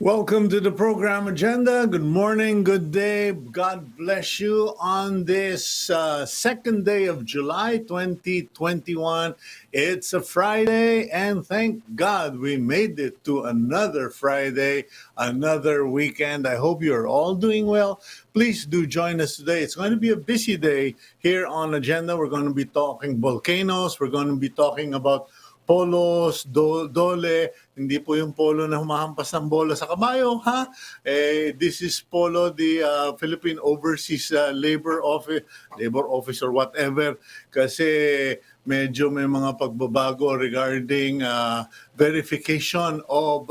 Welcome to the program agenda. Good morning, good day. God bless you on this second day of July 2021. It's a Friday, and thank God we made it to another Friday, another weekend. I hope you're all doing well. Please do join us today. It's going to be a busy day here on Agenda. We're going to be talking volcanoes. We're going to be talking about polos, dole, hindi po yung polo na humahampas ng bola sa kabayo, ha? This is polo, the Philippine Overseas Labor Office or whatever, kasi medyo may mga pagbabago regarding verification of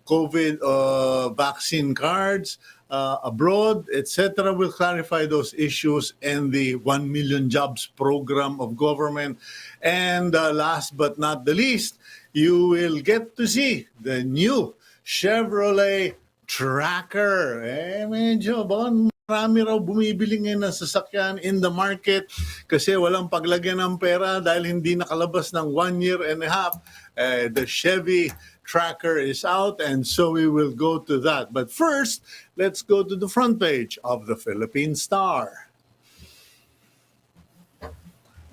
COVID vaccine cards abroad, etc. We'll clarify those issues and the 1 million jobs program of government. And last but not the least, you will get to see the new Chevrolet Tracker. Medyo marami raw bumibili ngayon ng sasakyan in the market kasi walang paglagyan ng pera dahil hindi nakalabas ng 1 year and a half. The Chevy Tracker is out, and so we will go to that. But first, let's go to the front page of the Philippine Star.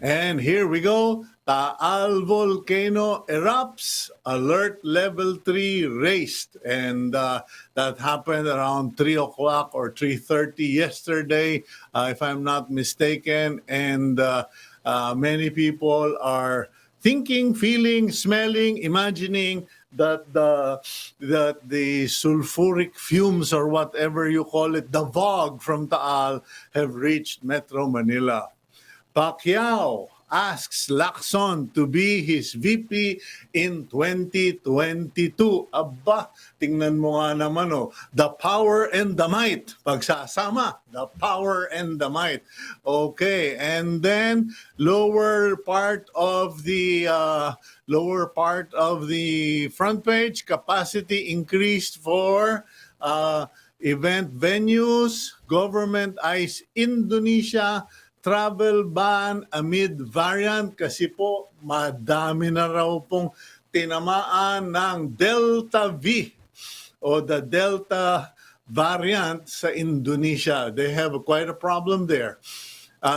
And here we go. Taal Volcano erupts, alert level 3 raised. And that happened around 3 o'clock or 3:30 yesterday, if I'm not mistaken. And many people are thinking, feeling, smelling, imagining that the sulfuric fumes or whatever you call it, the fog from Taal, have reached Metro Manila. Pacquiao asks Lacson to be his VP in 2022. Aba, tingnan mo nga naman, the power and the might. Pagsasama, the power and the might. Okay, and then lower part of the front page, capacity increased for event venues, government eyes Indonesia, travel ban amid variant kasi po madami na raw pong tinamaan ng Delta V o the Delta variant sa Indonesia. They have quite a problem there.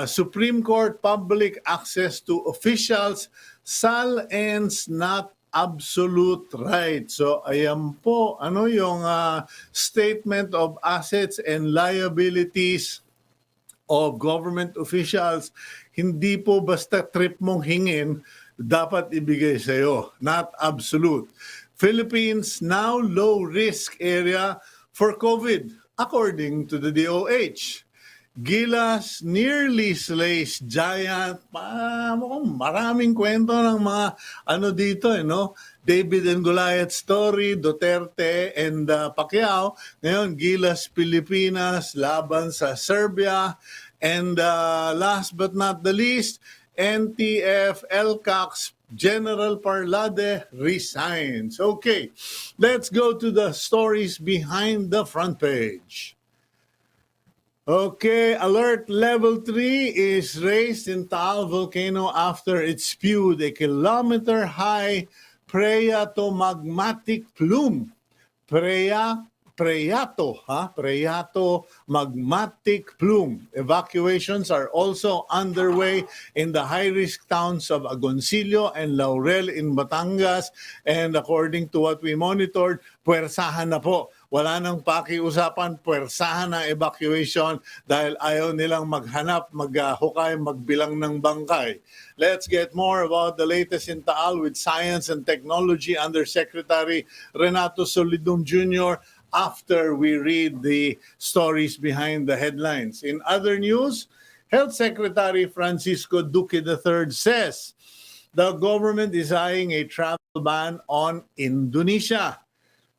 Supreme Court public access to officials, SAL ends not absolute right. So ayan po, yung statement of assets and liabilities of government officials, hindi po basta trip mong hingin, dapat ibigay sa'yo. Not absolute. Philippines now low-risk area for COVID, according to the DOH. Gilas nearly slays giant. Maraming kwento ng mga dito, David and Goliath story, Duterte and Pacquiao. Ngayon, Gilas Pilipinas laban sa Serbia. And last but not the least, NTF LCAC's General Parlade resigns. Okay, let's go to the stories behind the front page. Okay, alert level 3 is raised in Taal Volcano after it spewed a kilometer-high phreatomagmatic plume. Phreato magmatic plume. Evacuations are also underway in the high-risk towns of Agoncillo and Laurel in Batangas. And according to what we monitored, puwersahan na po wala nang pakiusapan, puwersahan ng evacuation dahil ayaw nilang maghanap, maghukay, magbilang ng bangkay. Let's get more about the latest in Taal with Science and Technology Undersecretary Renato Solidum Jr. after we read the stories behind the headlines. In other news, Health Secretary Francisco Duque III says the government is eyeing a travel ban on Indonesia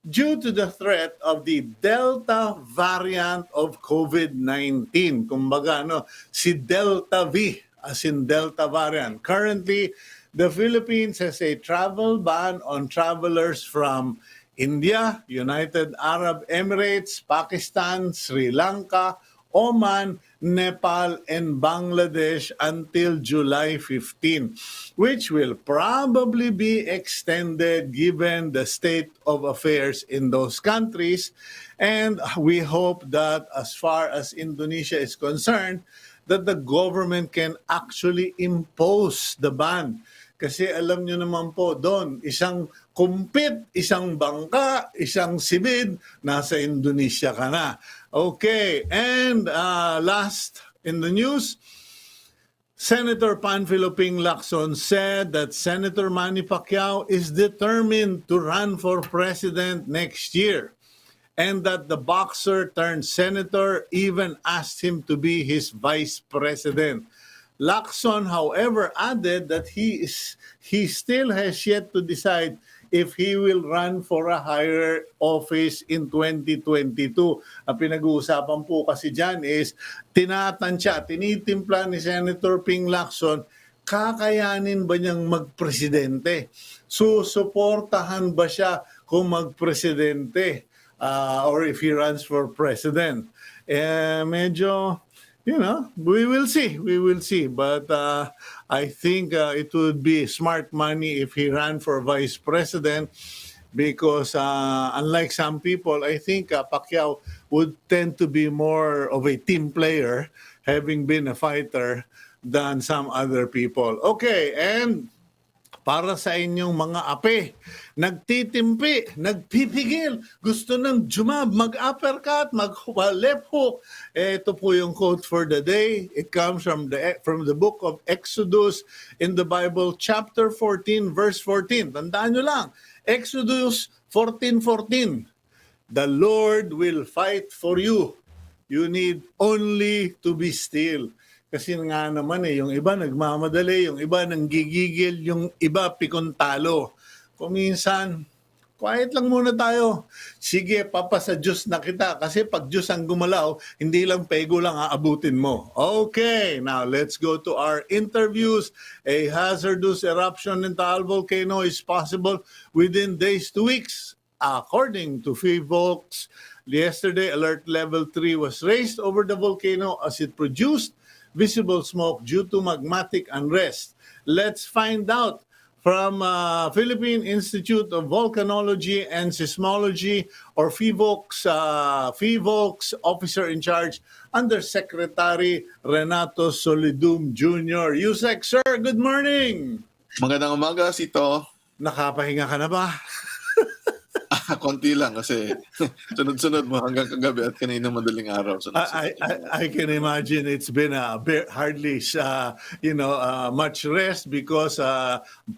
due to the threat of the Delta variant of COVID-19. Kumbaga, si Delta V, as in Delta variant. Currently, the Philippines has a travel ban on travelers from India, United Arab Emirates, Pakistan, Sri Lanka, Oman, Nepal, and Bangladesh until July 15, which will probably be extended given the state of affairs in those countries. And we hope that as far as Indonesia is concerned, that the government can actually impose the ban. Kasi alam nyo naman po doon, isang kumpit, isang bangka, isang sibid, nasa Indonesia ka na. Okay, and last in the news, Senator Panfilo Ping Lacson said that Senator Manny Pacquiao is determined to run for president next year and that the boxer turned senator even asked him to be his vice president. Lacson, however, added that he still has yet to decide if he will run for a higher office in 2022. Ang pinag-uusapan po kasi dyan is tinitimpla ni Senator Ping Lacson, kakayanin ba niyang magpresidente? Susuportahan ba siya kung magpresidente or if he runs for president? Medyo... we will see. We will see. But I think it would be smart money if he ran for vice president because unlike some people, I think Pacquiao would tend to be more of a team player, having been a fighter, than some other people. Okay, and para sa inyong mga ape, nagtitimpi, nagpipigil, gusto ng jumab, mag-uppercut, mag-left hook. Ito po yung quote for the day. It comes from the book of Exodus in the Bible, chapter 14, verse 14. Tandaan nyo lang, Exodus 14:14. The Lord will fight for you. You need only to be still. Kasi nga naman yung iba nagmamadali, yung iba nanggigigil, yung iba pikuntalo. Kung minsan, quiet lang muna tayo. Sige, papasa Diyos na kita. Kasi pag Diyos ang gumalaw, hindi lang pego lang aabutin mo. Okay, now let's go to our interviews. A hazardous eruption in Taal Volcano is possible within days to weeks. According to PHIVOLCS, yesterday alert level 3 was raised over the volcano as it produced visible smoke due to magmatic unrest. Let's find out from Philippine Institute of Volcanology and Seismology, or PHIVOLCS, PHIVOLCS Officer in Charge, Undersecretary Renato Solidum Jr. Usec, sir, good morning! Magandang umaga, Cito. Nakapahinga ka na ba? Konti lang kasi sunod-sunod mo hanggang kagabi at kanina madaling araw. I can imagine it's been hardly much rest because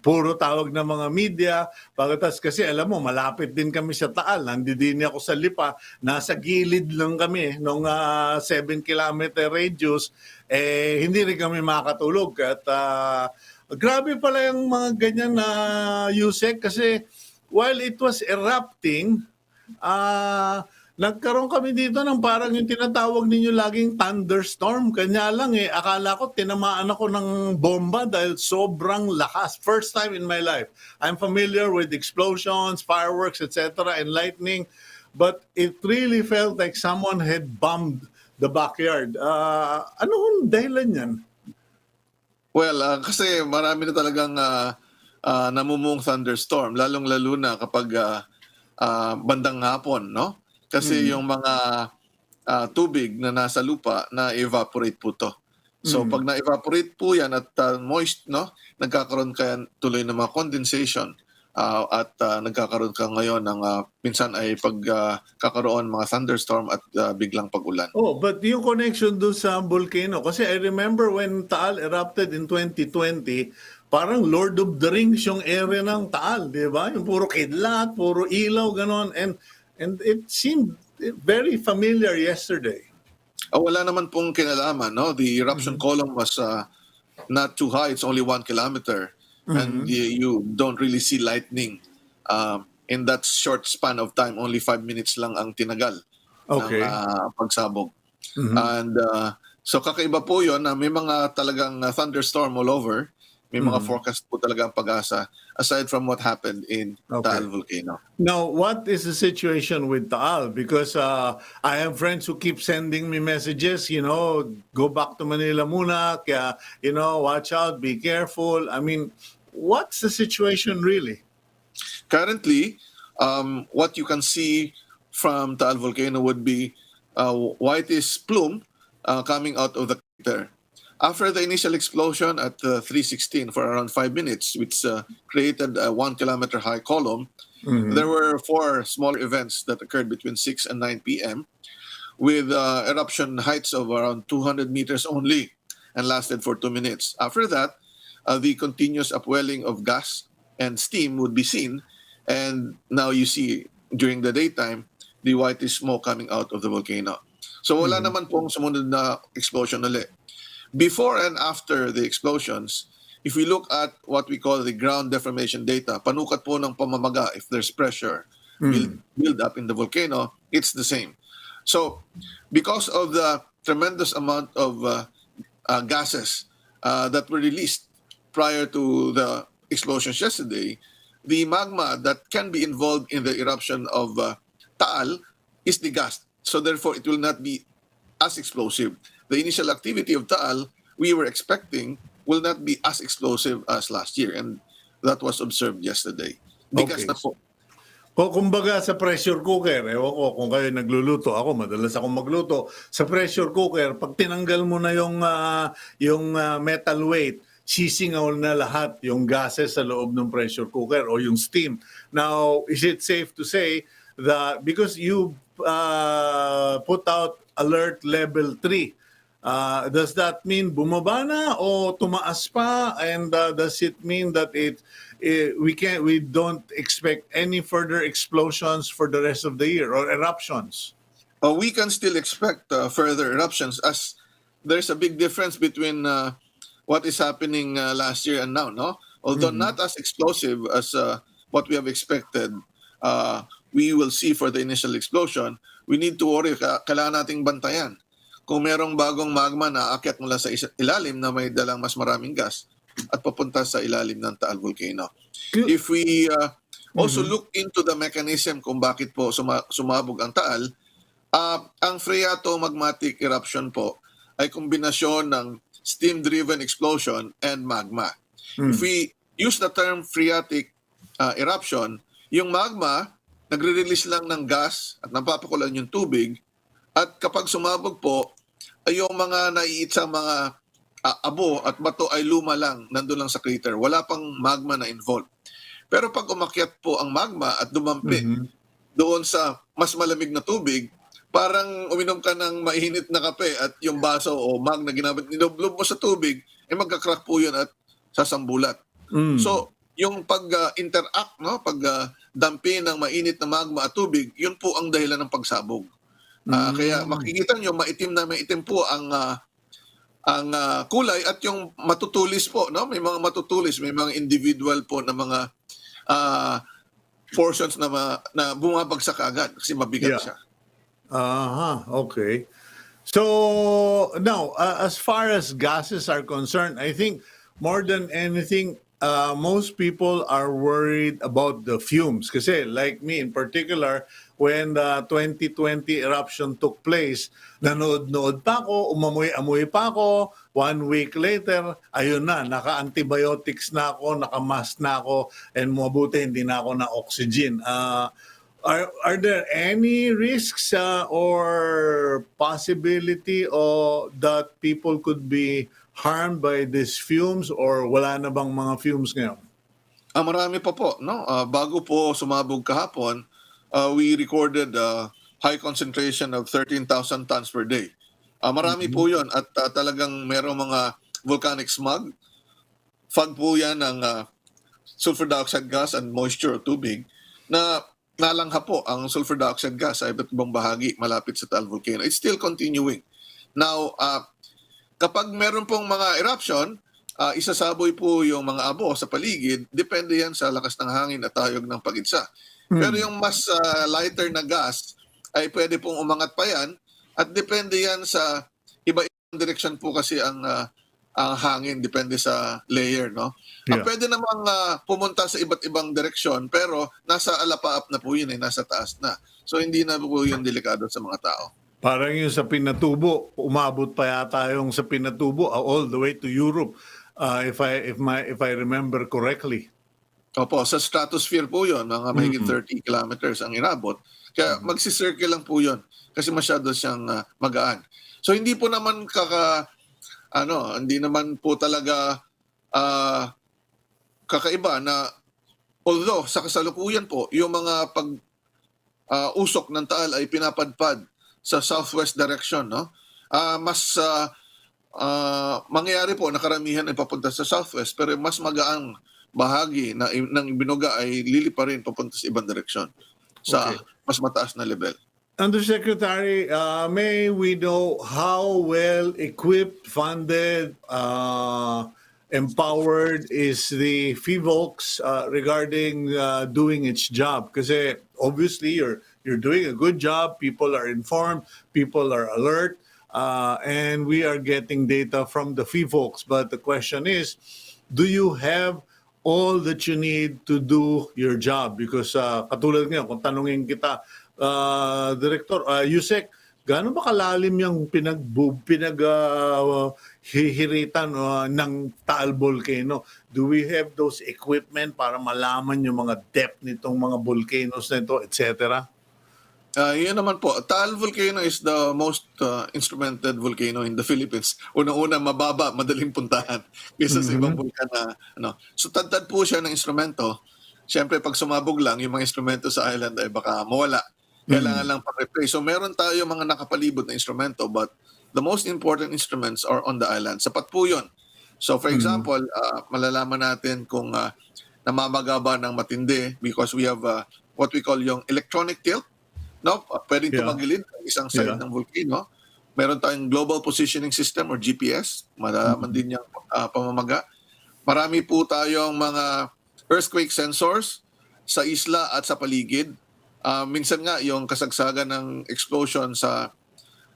puro tawag ng mga media. Pagkatas kasi alam mo, malapit din kami sa Taal. Nandidin ako sa Lipa. Nasa gilid lang kami nung 7-kilometer radius. Hindi rin kami makatulog. At grabe pala yung mga ganyan na Usec kasi while it was erupting, nagkaroon kami dito ng parang yung tinatawag ninyo laging thunderstorm. Kanya lang akala ko tinamaan ako ng bomba dahil sobrang lakas. First time in my life. I'm familiar with explosions, fireworks, etc. and lightning. But it really felt like someone had bombed the backyard. Ano kung dahilan yan? Well, kasi marami na talagang namumong thunderstorm, lalong-lalo na kapag bandang hapon, no? Kasi yung mga tubig na nasa lupa na-evaporate po to. So pag na-evaporate po yan at moist, no? Nagkakaroon kaya tuloy ng mga condensation nagkakaroon ka ngayon ng minsan ay pagkakaroon mga thunderstorm at biglang pag-ulan. Oh, but yung connection doon sa volcano, kasi I remember when Taal erupted in 2020, parang Lord of the Rings yung area ng Taal, di ba? Yung puro kidlat, puro ilaw, ganon. And it seemed very familiar yesterday. Wala naman pong kinalaman, no? The eruption column was not too high. It's only 1 kilometer. And you don't really see lightning in that short span of time. Only 5 minutes lang ang tinagal Okay. ng pagsabog. And so kakaiba po yun na may mga talagang thunderstorm all over. May mga forecast po talaga ang pag-asa aside from what happened in Taal Volcano. Now, what is the situation with Taal? Because I have friends who keep sending me messages, go back to Manila muna, kaya, watch out, be careful. I mean, what's the situation really? Currently, what you can see from Taal Volcano would be whitish plume coming out of the crater. After the initial explosion at 3:16 for around 5 minutes, which created a 1 kilometer high column, there were 4 smaller events that occurred between 6 and 9 p.m. with eruption heights of around 200 meters only and lasted for 2 minutes. After that, the continuous upwelling of gas and steam would be seen, and now you see during the daytime the whitish smoke coming out of the volcano. So wala naman pong sumunod na explosion ulit. Before and after the explosions, if we look at what we call the ground deformation data, panukat po ng pamamaga if there's pressure build up in the volcano, it's the same. So because of the tremendous amount of gases that were released prior to the explosions yesterday, the magma that can be involved in the eruption of Taal is degassed. So therefore, it will not be as explosive. The initial activity of Taal, we were expecting, will not be as explosive as last year. And that was observed yesterday. Degassed na po. Kumbaga sa pressure cooker, ewan ko kung kayo nagluluto, ako madalas akong magluto. Sa pressure cooker, pag tinanggal mo na yung metal weight, sisingaw na lahat yung gases sa loob ng pressure cooker o yung steam. Now, is it safe to say that because you put out alert level 3, does that mean bumaba na o tumaas pa? And does it mean that we don't expect any further explosions for the rest of the year or eruptions? We can still expect further eruptions as there's a big difference between what is happening last year and now, no? Although not as explosive as what we have expected, we will see for the initial explosion. We need to worry, kailangan nating bantayan. Kung merong bagong magma na aakyat mula sa ilalim na may dalang mas maraming gas at papunta sa ilalim ng Taal Volcano. If we also look into the mechanism kung bakit po sumabog ang Taal, ang phreatomagmatic eruption po ay kombinasyon ng steam-driven explosion and magma. If we use the term phreatic eruption, yung magma, nagre-release lang ng gas at napapakulan yung tubig, at kapag sumabog po, ay yung mga naiitsang mga abo at bato ay luma lang, nandun lang sa crater. Wala pang magma na involved. Pero pag umakyat po ang magma at dumampi doon sa mas malamig na tubig, parang uminom ka ng mainit na kape at yung baso o mag na ginamit, niloblob mo sa tubig, magka-crack po yun at sasambulat. So, yung pag-interact, no? Pag-dampi ng mainit na magma at tubig, yun po ang dahilan ng pagsabog. Kaya makikita nyo, maitim po ang kulay at yung matutulis po, no? May mga matutulis, may mga individual po na mga portions na bumabagsak agad kasi mabigat siya. Okay. So now, as far as gases are concerned, I think more than anything, most people are worried about the fumes. Kasi like me in particular, when the 2020 eruption took place, nanood-nood pa ako, umamoy-amoy pa ako. 1 week later, ayun na, naka-antibiotics na ako, naka-mask na ako, and mabuti hindi na ako na oxygen. Are there any risks or possibility that people could be harmed by these fumes, or wala na bang mga fumes ngayon? Marami pa po, no? Bago po sumabog kahapon, we recorded high concentration of 13,000 tons per day. Marami po 'yon at talagang merong mga volcanic smog. Fog po 'yan ng sulfur dioxide gas and moisture o tubig na nalangha po ang sulfur dioxide gas sa iba't ibang bahagi malapit sa Taal Volcano. It's still continuing. Now, kapag meron pong mga eruption, isasaboy po yung mga abo sa paligid, depende yan sa lakas ng hangin at tayog ng pag-insa. Pero yung mas lighter na gas ay pwede pong umangat pa yan at depende yan sa iba-ibang direksyon po kasi ang hangin, depende sa layer, no? Yeah. Pwede namang pumunta sa iba't ibang direksyon pero nasa alapaap na po yun, nasa taas na. So hindi na po yun delikado sa mga tao. Parang yung sa Pinatubo, umabot pa yata yung sa Pinatubo all the way to Europe, if I remember correctly. Opo, sa stratosphere po yun, mga mahigit 30 kilometers ang inabot. Kaya magsisircle lang po yun kasi masyado siyang magaan. So hindi po naman hindi naman po talaga kakaiba na although sa kasalukuyan po, yung mga usok ng Taal ay pinapadpad sa southwest direction, no? Mas mangyayari po na karamihan ay papunta sa southwest pero mas magaang bahagi ng binuga ay lilipa rin papunta sa ibang direksyon sa mas mataas na level. Undersecretary, may we know how well equipped, funded, empowered is the PHIVOLCS regarding doing its job? Kasi obviously you're doing a good job. People are informed. People are alert. And we are getting data from the PHIVOLCS. But the question is, do you have all that you need to do your job? Because katulad ngayon, kung tanungin kita, Director Usec, gaano ba kalalim yung hihiritan ng Taal Volcano? Do we have those equipment para malaman yung mga depth nitong mga volcanoes na ito, etc.? Yan naman po. Taal Volcano is the most instrumented volcano in the Philippines. Unang-una, mababa, madaling puntahan kaysa sa ibang vulkan na So tad-tad po siya ng instrumento. Siyempre, pag sumabog lang, yung mga instrumento sa island ay baka mawala. Kailangan lang pa-replace. So meron tayo mga nakapalibot na instrumento but the most important instruments are on the island. Sapat po yun. So for example, malalaman natin kung namamagaba ng matindi because we have what we call yung electronic tilt. No, pwedeng tumagilid ang isang side ng volcano. Meron tayong global positioning system or GPS. Malalaman din yung pamamaga. Marami po tayong mga earthquake sensors sa isla at sa paligid. Minsan nga yung kasagsagan ng explosion sa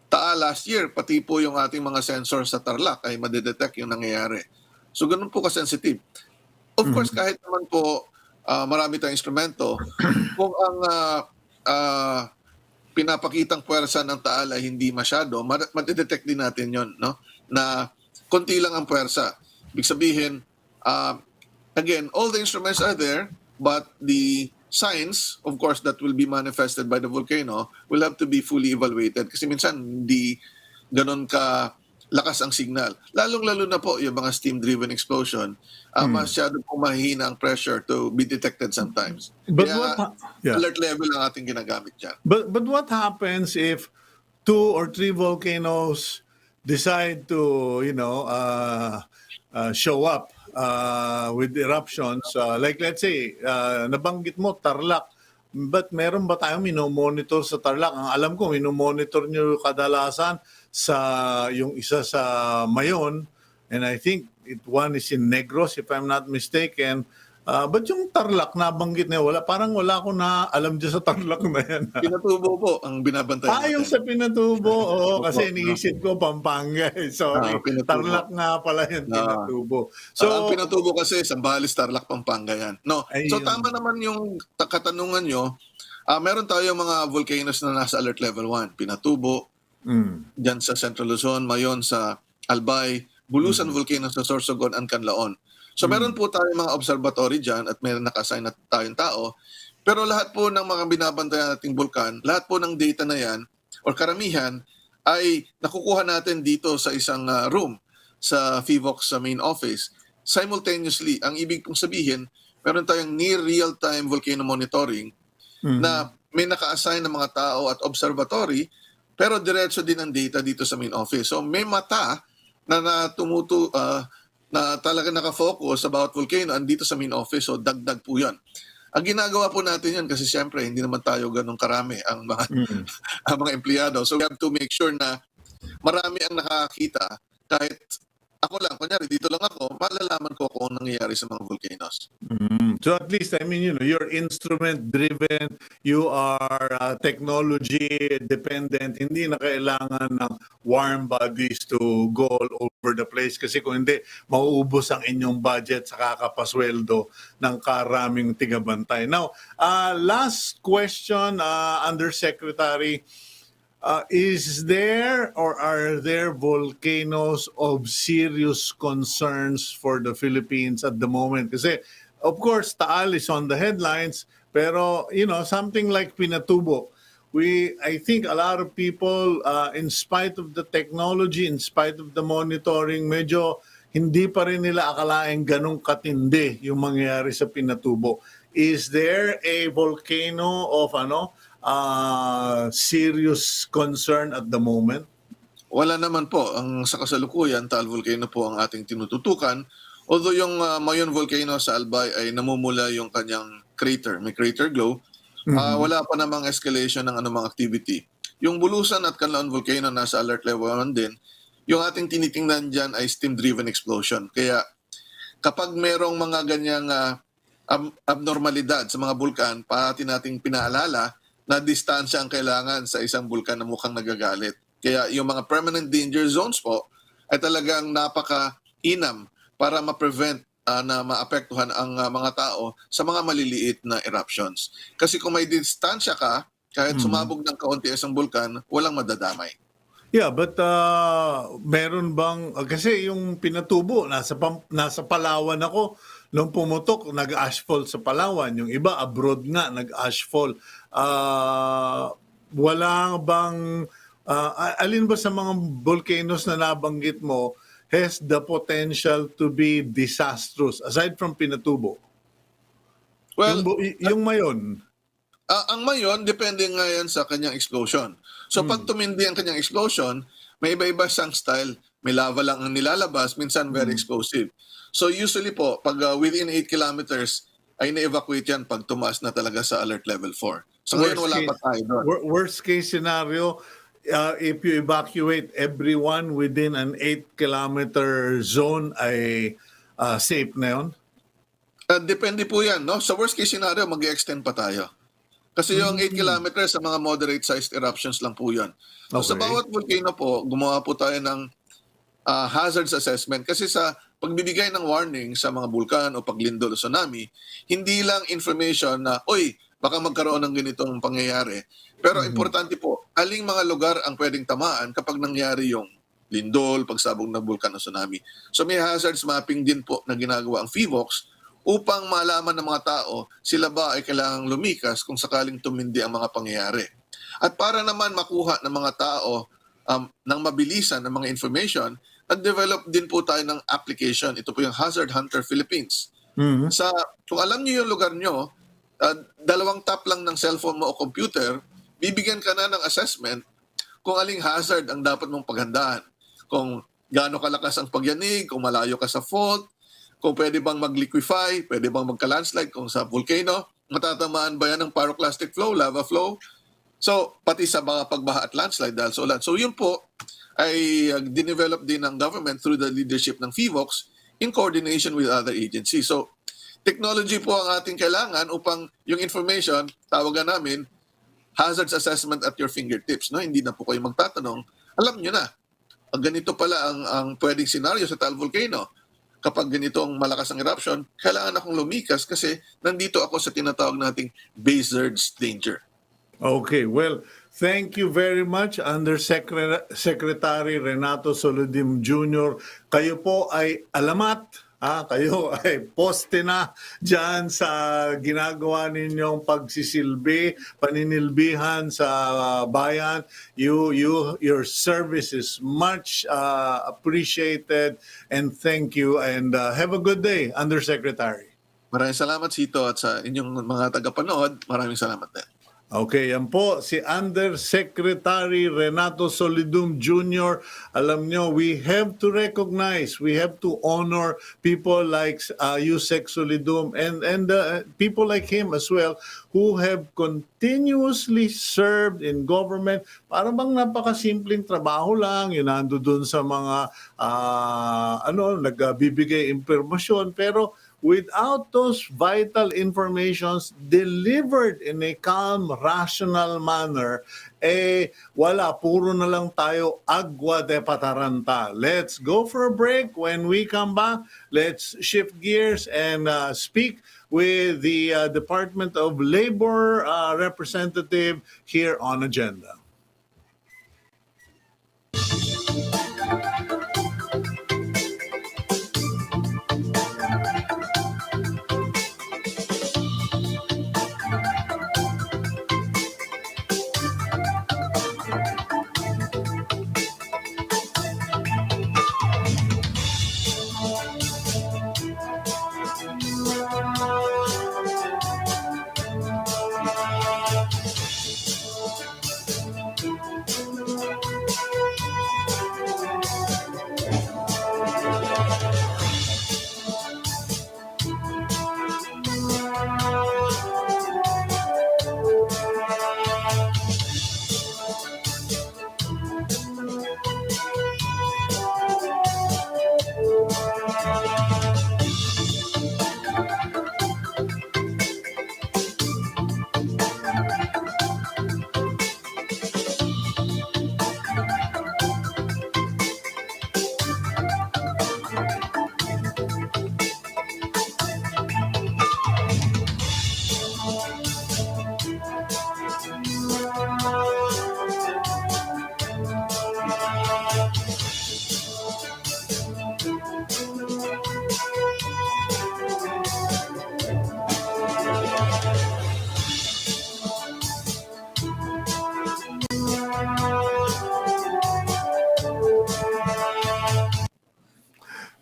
Taal last year, pati po yung ating mga sensors sa Tarlac ay madidetect yung nangyayari. So ganun po ka-sensitive. Of course, kahit naman po marami tayong instrumento, kung ang pinapakitang puwersa ng Taal ay hindi masyado, madidetect din natin yon, no? Na konti lang ang puwersa. Ibig sabihin, again, all the instruments are there, but the signs, of course, that will be manifested by the volcano will have to be fully evaluated kasi minsan hindi ganon ka lakas ang signal. Lalong-lalo na po yung mga steam-driven explosion, masyado po mahina ang pressure to be detected sometimes. But Kaya alert level ang ating ginagamit dyan. But what happens if 2 or 3 volcanoes decide to, show up with eruptions? Like let's say, nabanggit mo Tarlac, but meron ba tayong minomonitor sa Tarlac? Ang alam ko, minomonitor nyo kadalasan sa yung isa sa Mayon, and I think one is in Negros if I'm not mistaken. But yung Tarlac nabanggit niya, parang wala ko na alam dyan sa Tarlac na yan. Pinatubo po ang binabantayan natin. Yung sa Pinatubo, oo, kasi iniisip ko Pampanga. Sorry, Tarlac nga pala yung Pinatubo. So, ang Pinatubo kasi, Zambales, Tarlac, Pampanga yan. No. So tama naman yung katanungan nyo. Meron tayo mga volcanoes na nasa alert level 1. Pinatubo, dyan sa Central Luzon, Mayon sa Albay, Bulusan Volcano sa Sorsogon and Canlaon. So meron po tayong mga observatory dyan at meron naka-assign na tayong tao. Pero lahat po ng mga binabantayan nating vulkan, lahat po ng data na yan, or karamihan, ay nakukuha natin dito sa isang room sa PHIVOLCS sa main office. Simultaneously, ang ibig pong sabihin, meron tayong near real-time volcano monitoring na may naka-assign ng mga tao at observatory, pero diretso din ang data dito sa main office. So may mata na na talaga naka-focus about volcano andito sa main office. So dagdag po yan. Ang ginagawa po natin yan kasi siyempre hindi naman tayo ganun karami ang mga, ang mga empleyado. So we have to make sure na marami ang nakakita kahit ako lang, kunyari dito lang ako, malalaman ko kung anong nangyayari sa mga volcanoes. So at least, I mean, you're instrument-driven, you are technology-dependent, hindi na kailangan ng warm bodies to go all over the place kasi kung hindi, mauubos ang inyong budget sa kakapasweldo ng karaming tigabantay. Now, last question, Undersecretary, is there or are there volcanoes of serious concerns for the Philippines at the moment? Kasi, of course, Taal is on the headlines, pero, something like Pinatubo, I think a lot of people, in spite of the technology, in spite of the monitoring, medyo hindi pa rin nila akalaing ganong katindi yung mangyayari sa Pinatubo. Is there a volcano of serious concern at the moment? Wala naman po. Sa kasalukuyan, Taal Volcano po ang ating tinututukan. Although yung Mayon Volcano sa Albay ay namumula yung kanyang crater, may crater glow, wala pa namang escalation ng anumang activity. Yung Bulusan at Canlaon Volcano nasa alert level 1 din, yung ating tinitingnan dyan ay steam-driven explosion. Kaya kapag merong mga ganyang abnormalidad sa mga bulkan, parati nating pinaalala na distansya ang kailangan sa isang bulkan na mukhang nagagalit. Kaya yung mga permanent danger zones po ay talagang napaka-inam para ma-prevent na maapektuhan ang mga tao sa mga maliliit na eruptions. Kasi kung may distansya ka, kahit sumabog ng kaunti isang bulkan, walang madadamay. Yeah, but meron bang, kasi yung Pinatubo, nasa Palawan ako, nung pumutok, nag-ashfall sa Palawan. Yung iba, abroad nga, nag-ashfall. Wala bang, alin ba sa mga volcanoes na nabanggit mo has the potential to be disastrous, aside from Pinatubo? Well, yung Mayon. Ang Mayon, depende nga yan sa kanyang explosion. So pag tumindi ang kanyang explosion, may iba-iba siyang style. May lava lang ang nilalabas, minsan very explosive. So usually po, pag within 8 kilometers, ay na-evacuate yan pag tumaas na talaga sa alert level 4. So ngayon wala pa tayo doon. Worst case scenario, if you evacuate everyone within an 8-kilometer zone, ay safe na yun? Depende po yan. No? Sa worst case scenario, mag-extend pa tayo. Kasi yung 8 kilometers sa mga moderate-sized eruptions lang po yan. So sa bawat volcano po, gumawa po tayo ng hazards assessment. Kasi sa pagbibigay ng warning sa mga bulkan o paglindol o tsunami, hindi lang information na, baka magkaroon ng ganitong pangyayari. Pero importante po, aling mga lugar ang pwedeng tamaan kapag nangyari yung lindol, pagsabog ng bulkan o tsunami. So may hazards mapping din po na ginagawa ang PHIVOLCS upang malaman ng mga tao sila ba ay kailangang lumikas kung sakaling tumindi ang mga pangyayari. At para naman makuha ng mga tao ng mabilisan ng mga information, nag-develop din po tayo ng application. Ito po yung Hazard Hunter Philippines. Kung alam niyo yung lugar nyo, 2 tap lang ng cellphone mo o computer, bibigyan ka na ng assessment kung aling hazard ang dapat mong paghandaan. Kung gaano kalakas ang pagyanig, kung malayo ka sa fault, kung pwede bang mag-liquefy, pwede bang magka-landslide kung sa volcano, matatamaan ba yan ng pyroclastic flow, lava flow? So, pati sa mga pagbaha at landslide dahil sa ulan. So, yun po ay dinevelop din ng government through the leadership ng PHIVOLCS in coordination with other agencies. So, technology po ang ating kailangan upang yung information, tawagan namin, hazards assessment at your fingertips. No? Hindi na po kayo magtatanong. Alam nyo na, ganito pala ang pwedeng scenario sa Taal Volcano. Kapag ganitong malakas ang eruption, kailangan akong lumikas kasi nandito ako sa tinatawag nating hazards danger. Okay, well, thank you very much, Undersecretary Renato Solidum Jr. Kayo po ay alamat, kayo ay poste na dyan sa ginagawa ninyong pagsisilbi, paninilbihan sa bayan. Your service is much appreciated, and thank you, and have a good day, Undersecretary. Maraming salamat, Cito, at sa inyong mga tagapanood, maraming salamat din. Okay, yan po si Undersecretary Renato Solidum Jr. Alam nyo, we have to recognize, we have to honor people like Usec Solidum and people like him as well who have continuously served in government. Parang bang napakasimpleng trabaho lang, yun nando dun sa mga nagbibigay impormasyon, pero without those vital informations delivered in a calm, rational manner, wala, puro na lang tayo agwa de pataranta. Let's go for a break. When we come back, let's shift gears and speak with the Department of Labor representative here on Agenda.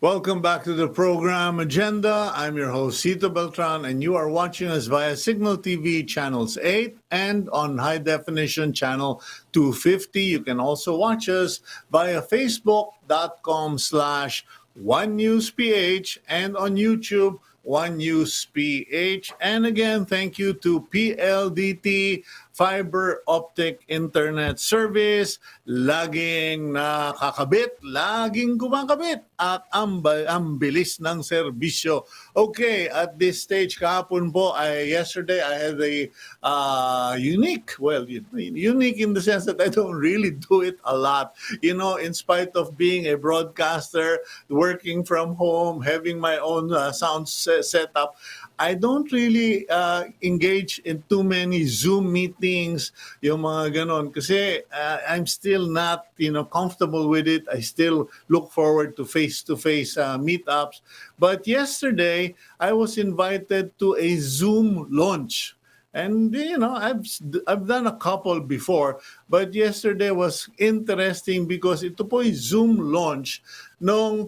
Welcome back to the program Agenda. I'm your host, Cito Beltran, and you are watching us via Cignal TV Channels 8 and on High Definition Channel 250. You can also watch us via Facebook.com/OneNewsPH and on YouTube, One News PH. And again, thank you to PLDT Fiber Optic Internet Service. Laging nakakabit, laging kumakabit at ang bilis ng serbisyo. Okay, at this stage, kahapon po, yesterday I had a unique in the sense that I don't really do it a lot. You know, in spite of being a broadcaster, working from home, having my own sound setup, I don't really engage in too many Zoom meetings, yung mga ganon, kasi I'm still not, comfortable with it. I still look forward to face-to-face meetups. But yesterday, I was invited to a Zoom launch. And, I've done a couple before, but yesterday was interesting because ito po yung Zoom launch nung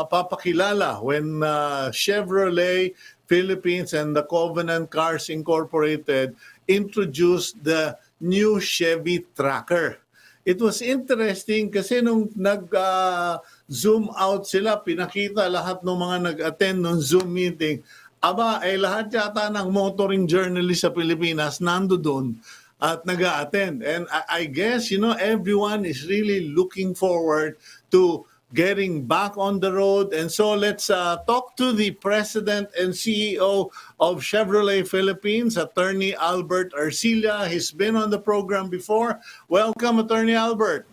papakilala when Chevrolet Philippines and the Covenant Cars Incorporated introduced the new Chevy Tracker. It was interesting kasi nung nag-zoom out sila, pinakita lahat ng mga nag-attend ng Zoom meeting. Lahat yata ng motoring journalist sa Pilipinas nando doon at nag-attend. And I guess, everyone is really looking forward to getting back on the road. And so let's talk to the President and CEO of Chevrolet Philippines, Attorney Albert Arcilla. He's been on the program before. Welcome, Attorney Albert.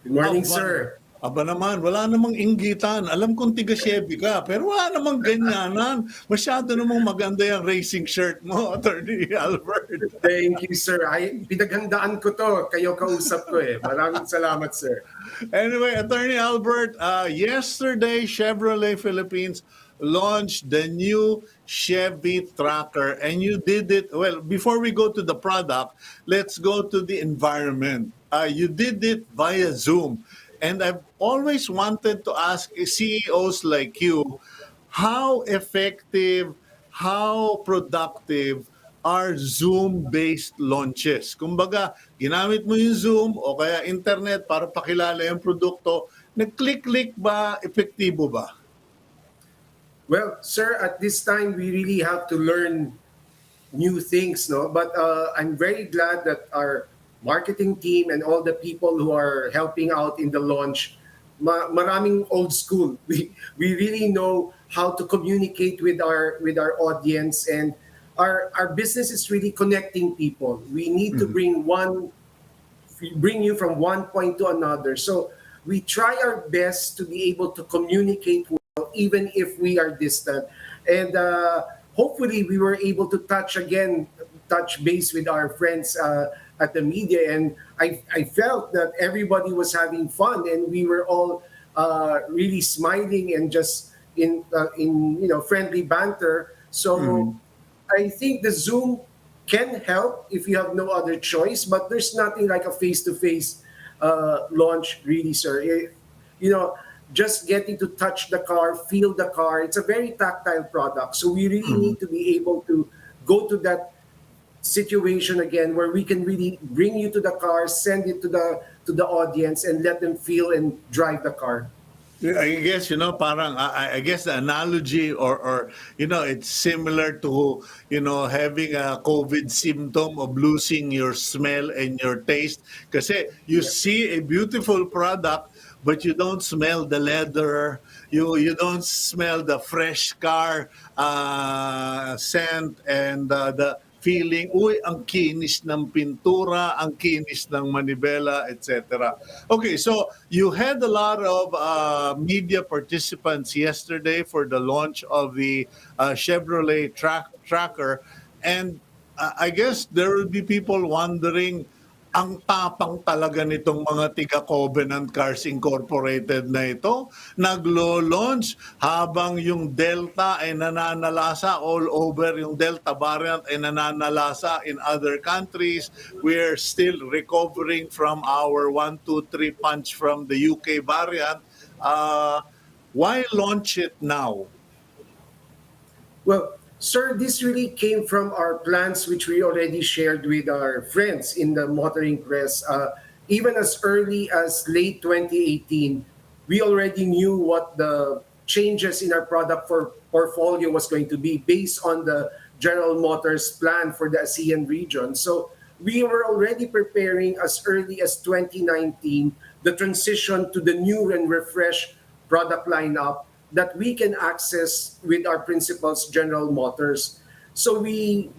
Good morning, sir. Aba naman, wala namang inggitan. Alam kong tiga Chevy ka, pero wala namang ganyanan. Masyado namang maganda yung racing shirt mo, Attorney Albert. Thank you, sir. Pinaghandaan ko to. Kayo kausap ko eh. Maraming salamat, sir. Anyway, Attorney Albert, yesterday, Chevrolet Philippines launched the new Chevy Tracker, and you did it, well, before we go to the product, let's go to the environment. You did it via Zoom. And I've always wanted to ask CEOs like you, how effective, how productive are Zoom-based launches? Kumbaga, ginamit mo yung Zoom o kaya internet para pakilala yung produkto, nag-click-click ba, epektibo ba? Well, sir, at this time we really have to learn new things, no? But I'm very glad that our marketing team and all the people who are helping out in the launch, maraming old school. We really know how to communicate with our audience, and our business is really connecting people. We need to bring you from one point to another. So we try our best to be able to communicate well, even if we are distant. And hopefully, we were able to touch base with our friends at the media. And I felt that everybody was having fun, and we were all really smiling and just in friendly banter. So I think the Zoom can help if you have no other choice, but there's nothing like a face-to-face launch, really, sir. You know, just getting to touch the car, feel the car. It's a very tactile product, so we really need to be able to go to that situation again where we can really bring you to the car, send it to the audience, and let them feel and drive the car. I guess, parang, I guess the analogy or, it's similar to, having a COVID symptom of losing your smell and your taste. Kasi you see a beautiful product, but you don't smell the leather, you don't smell the fresh car scent and the feeling, uy, ang kinis ng pintura, ang kinis ng manibela, etc. Okay, so you had a lot of media participants yesterday for the launch of the Chevrolet Tracker, and I guess there will be people wondering, ang tapang talaga nitong mga tiga-Covenant Cars Incorporated na ito, naglo-launch habang yung Delta ay nananalasa all over, yung Delta variant ay nananalasa in other countries. We're still recovering from our 1, 2, 3 punch from the UK variant. Why launch it now? Well, sir, this really came from our plans, which we already shared with our friends in the motoring press. Even as early as late 2018, we already knew what the changes in our product portfolio was going to be based on the General Motors plan for the ASEAN region. So we were already preparing as early as 2019 the transition to the new and refreshed product lineup that we can access with our principals, General Motors. So we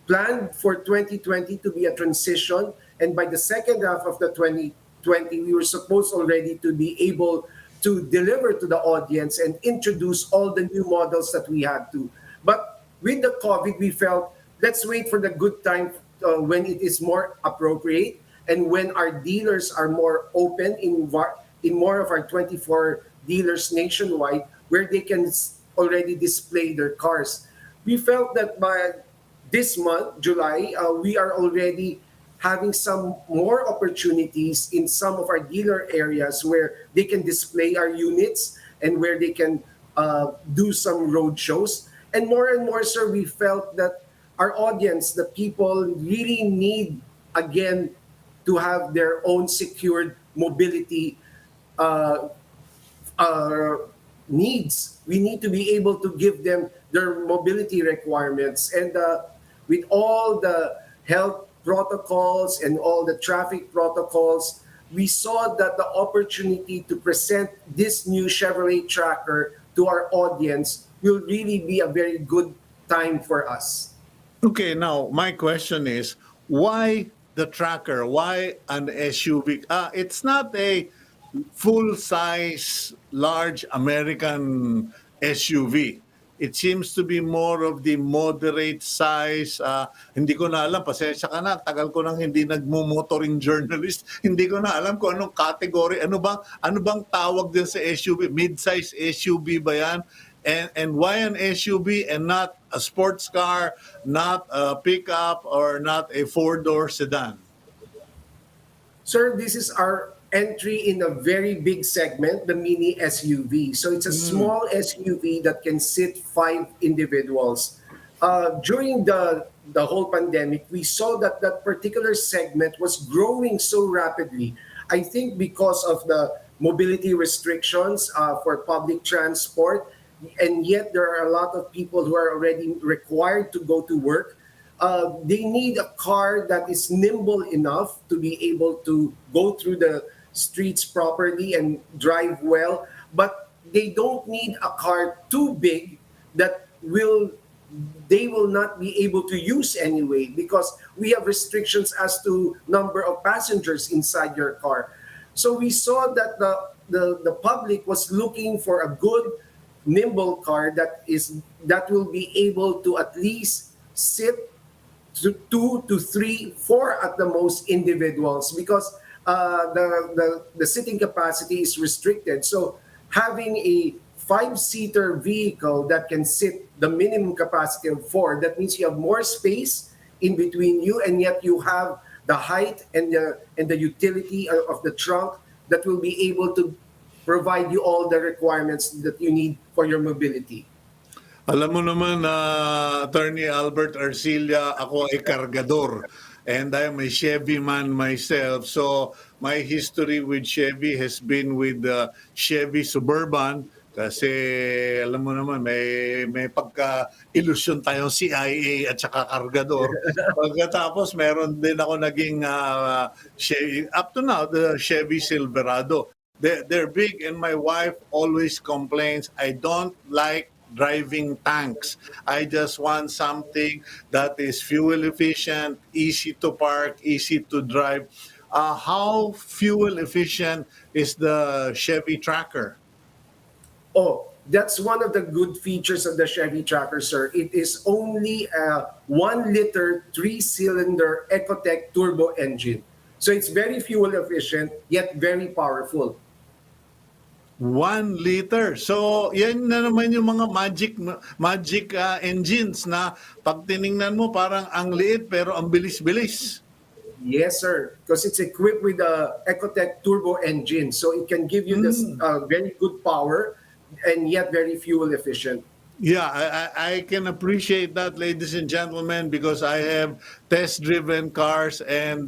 planned for 2020 to be a transition, and by the second half of the 2020, we were supposed already to be able to deliver to the audience and introduce all the new models that we had to. But with the COVID, we felt, let's wait for the good time when it is more appropriate and when our dealers are more open in more of our 24 dealers nationwide where they can already display their cars. We felt that by this month, July, we are already having some more opportunities in some of our dealer areas where they can display our units and where they can do some road shows. And more, sir, we felt that our audience, the people, really need, again, to have their own secured mobility needs. We need to be able to give them their mobility requirements. And with all the health protocols and all the traffic protocols, we saw that the opportunity to present this new Chevrolet Tracker to our audience will really be a very good time for us. Okay, now my question is, why the Tracker? Why an SUV? It's not a full-size, large American SUV. It seems to be more of the moderate size. Hindi ko na alam, pasensya ka na, tagal ko nang hindi nagmo-motoring journalist. Hindi ko na alam kung anong category. Ano bang tawag din sa SUV? Mid-size SUV ba yan? And why an SUV and not a sports car, not a pickup, or not a four-door sedan? Sir, this is our entry in a very big segment, the mini SUV. So it's a small SUV that can sit 5 individuals. During the whole pandemic, we saw that that particular segment was growing so rapidly. I think because of the mobility restrictions for public transport, and yet there are a lot of people who are already required to go to work. They need a car that is nimble enough to be able to go through the streets properly and drive well, but they don't need a car too big that they will not be able to use anyway, because we have restrictions as to number of passengers inside your car. So we saw that the public was looking for a good nimble car that will be able to at least sit to 2 to 3, 4 at the most individuals, because the sitting capacity is restricted. So having a 5-seater vehicle that can sit the minimum capacity of 4, that means you have more space in between you, and yet you have the height and the utility of the trunk that will be able to provide you all the requirements that you need for your mobility. Alam mo naman, Attorney Albert Arcilla, ako ay kargador. And I am a Chevy man myself. So my history with Chevy has been with Chevy Suburban. Kasi alam mo naman, may pagka-ilusyon tayong CIA at saka kargador. Pagkatapos, meron din ako naging Chevy, up to now, the Chevy Silverado. They're big, and my wife always complains, I don't like driving tanks. I just want something that is fuel efficient, easy to park, easy to drive. How fuel efficient is the Chevy Tracker? Oh, that's one of the good features of the Chevy Tracker, sir. It is only a 1-liter 3-cylinder Ecotec turbo engine. So it's very fuel efficient, yet very powerful. 1 liter. So, yan na naman yung mga magic engines na pag tiningnan mo parang ang liit pero ang bilis-bilis. Yes, sir. Because it's equipped with the Ecotec turbo engine. So it can give you this very good power and yet very fuel efficient. Yeah, I can appreciate that, ladies and gentlemen, because I have test-driven cars, and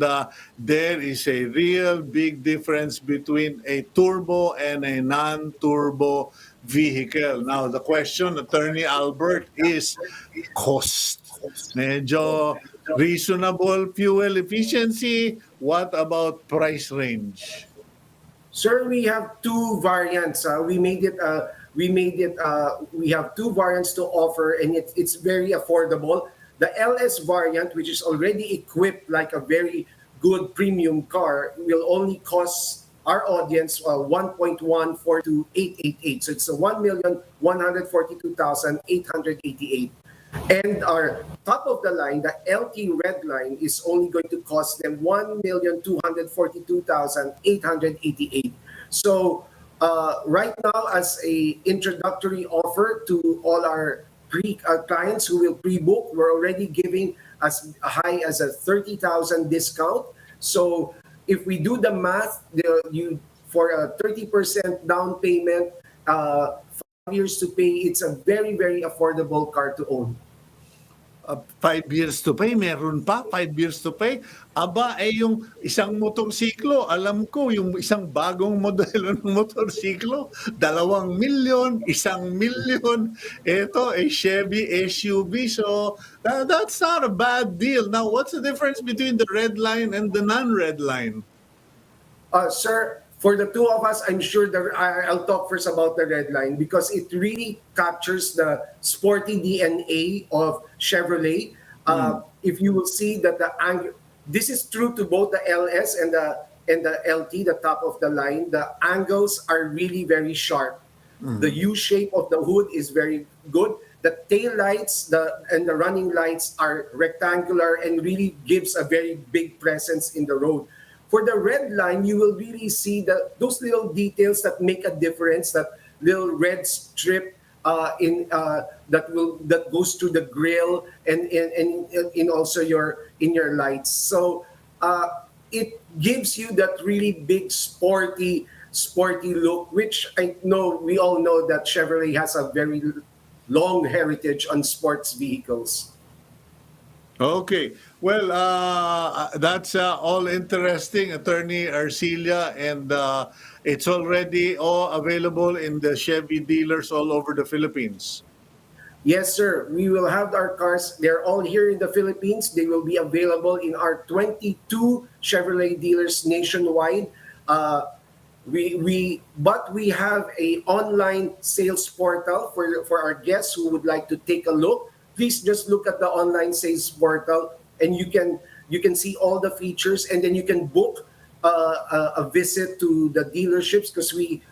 there is a real big difference between a turbo and a non-turbo vehicle. Now, the question, Attorney Albert, is cost. Medyo reasonable fuel efficiency. What about price range? Sir, we have 2 variants. We have 2 variants to offer, and it's very affordable. The LS variant, which is already equipped like a very good premium car, will only cost our audience 1.142,888. So it's a 1,142,888. And our top of the line, the LT red line, is only going to cost them 1,242,888. So right now, as a introductory offer to all our clients who will pre-book, we're already giving as high as a 30,000 discount. So if we do the math, for a 30% down payment, 5 years to pay, it's a very, very affordable car to own. 5 years to pay, meron pa 5 years to pay. Aba, yung isang motorsiklo, alam ko, yung isang bagong modelo ng motorsiklo, 2 milyon, 1 milyon. Ito, a Chevy SUV. So, that's not a bad deal. Now, what's the difference between the red line and the non-red line? Sir, for the 2 of us, I'm sure I'll talk first about the red line, because it really captures the sporty DNA of Chevrolet. If you will see that this is true to both the LS and the LT, the top of the line. The angles are really very sharp. The U shape of the hood is very good. The tail lights and the running lights are rectangular and really gives a very big presence in the road. For the red line, you will really see those little details that make a difference. That little red strip that goes through the grill and in also in your lights. So it gives you that really big sporty look, which I know we all know that Chevrolet has a very long heritage on sports vehicles. Okay. Well, that's all interesting, Attorney Arcilla, and it's already all available in the Chevy dealers all over the Philippines. Yes, sir. We will have our cars. They're all here in the Philippines. They will be available in our 22 Chevrolet dealers nationwide. But we have a online sales portal for our guests who would like to take a look. Please just look at the online sales portal, and you can see all the features, and then you can book a visit to the dealerships, because we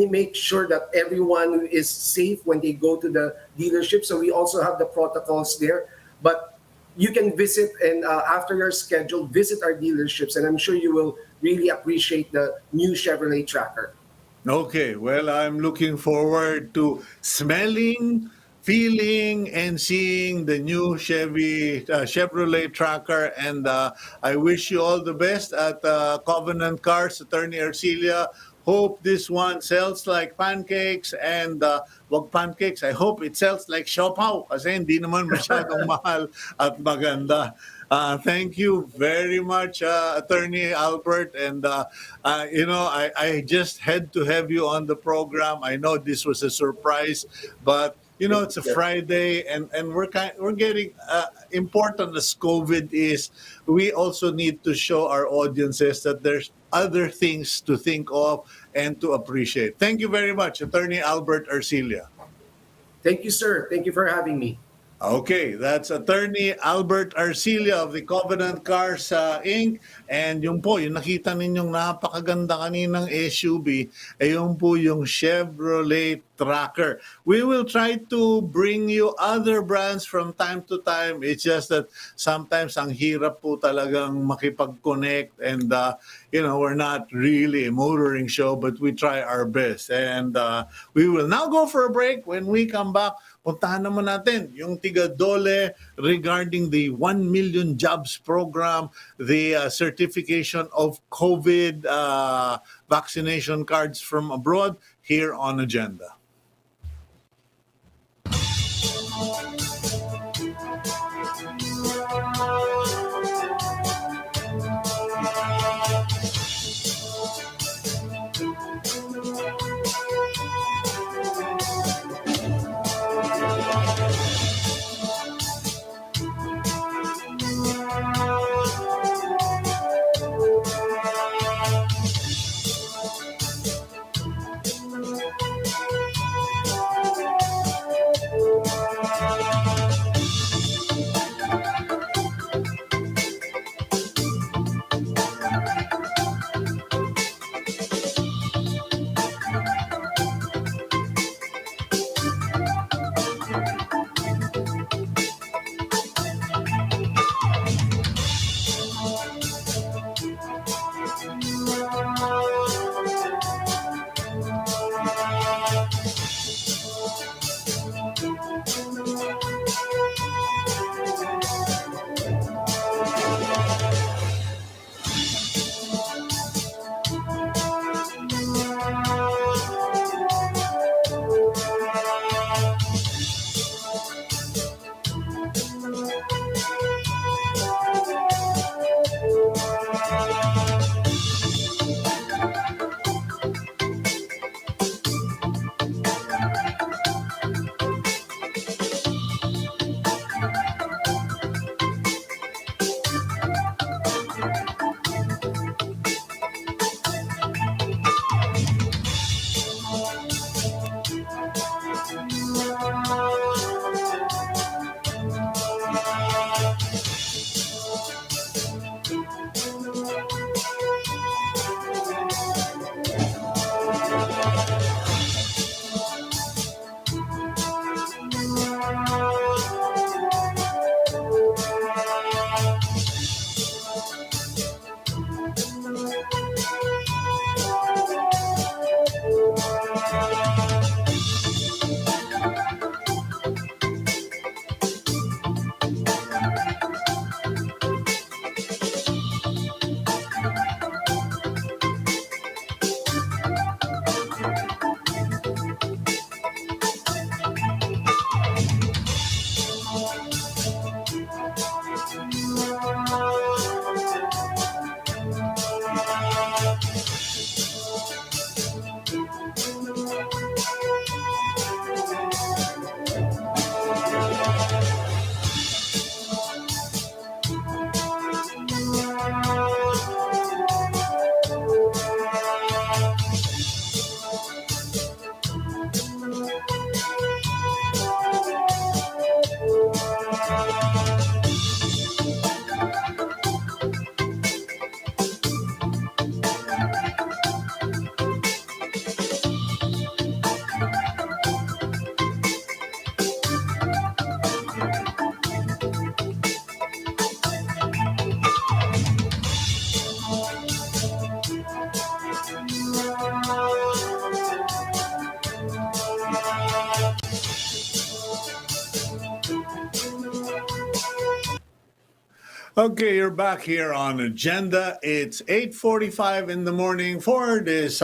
make sure that everyone is safe when they go to the dealership. So we also have the protocols there. But you can visit, and after your schedule, visit our dealerships, and I'm sure you will really appreciate the new Chevrolet Tracker. Okay. Well, I'm looking forward to smelling, feeling, and seeing the new Chevrolet Tracker. And I wish you all the best at Covenant Cars, Attorney Arcilla. Hope this one sells like pancakes, and wag pancakes, I hope it sells like siopaw kasi hindi naman masyadong mahal at maganda. Thank you very much, Attorney Albert. And, I just had to have you on the program. I know this was a surprise, but it's a Friday, and we're getting important as COVID is. We also need to show our audiences that there's other things to think of and to appreciate. Thank you very much, Attorney Albert Arcilla. Thank you, sir. Thank you for having me. Okay, that's Attorney Albert Arcilla of the Covenant Cars Inc. And yung nakita ninyong napakaganda kaninang SUV, yung po yung Chevrolet Tracker. We will try to bring you other brands from time to time. It's just that sometimes ang hirap po talagang makipag-connect, and we're not really a motoring show, but we try our best. And we will now go for a break. When we come back, puntahan naman natin yung tiga-dole regarding the 1 million jobs program, the certification of COVID vaccination cards from abroad, here on Agenda. Okay, you're back here on Agenda. It's 8:45 in the morning for this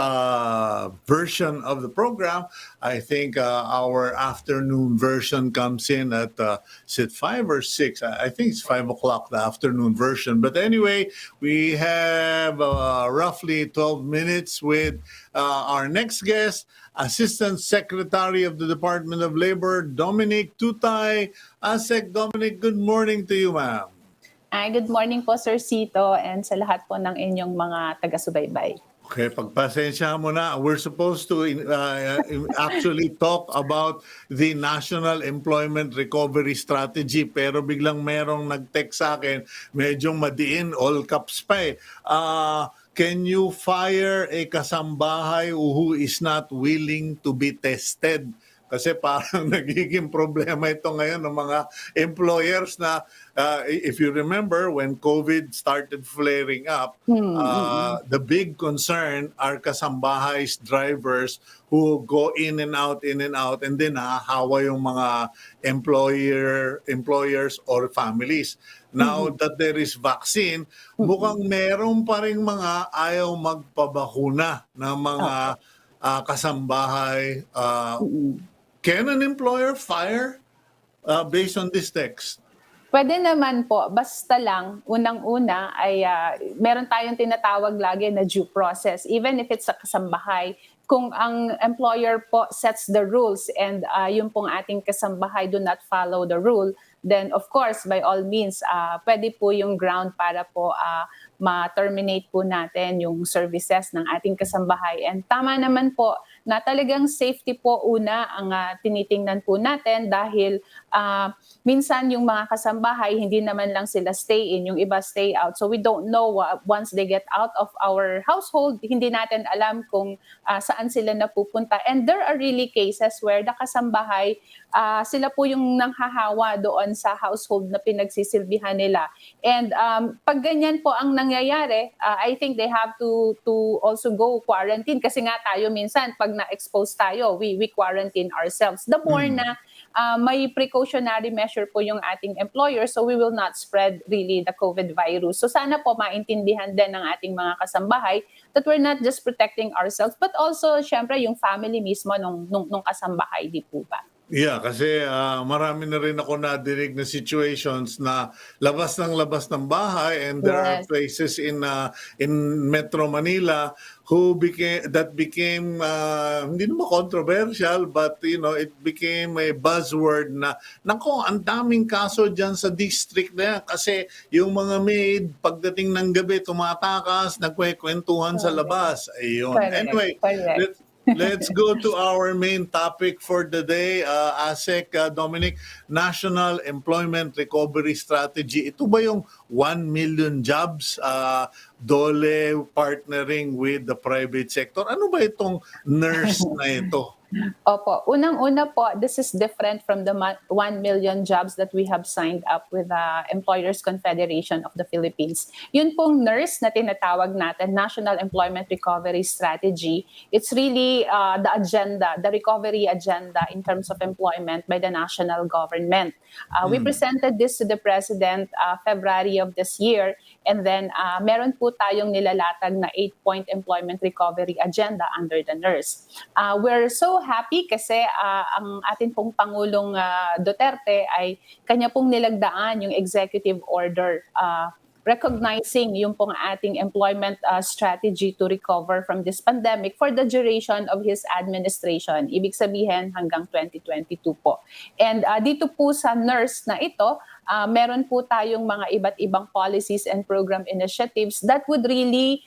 version of the program. I think our afternoon version comes in at is it 5 or 6? I think it's 5 o'clock, the afternoon version. But anyway, we have roughly 12 minutes with our next guest, Assistant Secretary of the Department of Labor, Dominique Tutay. Asec, Dominique, good morning to you, ma'am. Good morning po, Sir Cito, and sa lahat po ng inyong mga taga-subaybay. Okay, pagpasensya mo na. We're supposed to actually talk about the National Employment Recovery Strategy, pero biglang merong nag-text sa akin, medyo madiin, all caps pa eh. Can you fire a kasambahay who is not willing to be tested? Kasi parang nagiging problema ito ngayon ng mga employers na if you remember when COVID started flaring up, the big concern are kasambahays, drivers who go in and out, and then hahawa yung mga employers or families. Now that there is vaccine, mukhang meron pa rin mga ayaw magpabakuna ng mga kasambahay. Can an employer fire based on this text? Pwede naman po, basta lang, unang-una ay meron tayong tinatawag lagi na due process. Even if it's a kasambahay, kung ang employer po sets the rules and yung pong ating kasambahay do not follow the rule, then of course, by all means, pwede po yung ground para po ma-terminate po natin yung services ng ating kasambahay. And tama naman po na talagang safety po una ang tinitingnan po natin dahil minsan yung mga kasambahay, hindi naman lang sila stay in, yung iba stay out. So we don't know once they get out of our household, hindi natin alam kung saan sila napupunta. And there are really cases where the kasambahay, sila po yung nanghahawa doon sa household na pinagsisilbihan nila. And pag ganyan po ang nangyayari, I think they have to also go quarantine kasi nga tayo minsan pag na-expose tayo, we quarantine ourselves. The more na may precautionary measure po yung ating employer so we will not spread really the COVID virus. So sana po maintindihan din ng ating mga kasambahay that we're not just protecting ourselves but also syempre yung family mismo nung kasambahay, di po ba? Yeah, kasi marami na rin ako nadinig na situations na labas ng bahay, and there are places in Metro Manila who became hindi naman controversial, but you know, it became a buzzword na nako, ang daming kaso diyan sa district na yan kasi yung mga maid pagdating ng gabi tumatakas, nagkwekwentuhan sa labas. Ayun. Anyway, let's go to our main topic for the day, Asec, Dominic, National Employment Recovery Strategy. Ito ba yung 1 million jobs, DOLE partnering with the private sector? Ano ba itong nurse na ito? Opo. Unang-una po, this is different from the 1 million jobs that we have signed up with the Employers Confederation of the Philippines. Yun pong nurse na tinatawag natin, National Employment Recovery Strategy. It's really the agenda, the recovery agenda in terms of employment by the national government. We presented this to the President February of this year, and then meron po tayong nilalatag na 8-point employment recovery agenda under the nurse. We're so happy kasi ang atin pong Pangulong Duterte ay kanya pong nilagdaan yung executive order recognizing yung pong ating employment strategy to recover from this pandemic for the duration of his administration. Ibig sabihin hanggang 2022 po. And dito po sa nurse na ito, meron po tayong mga iba't ibang policies and program initiatives that would really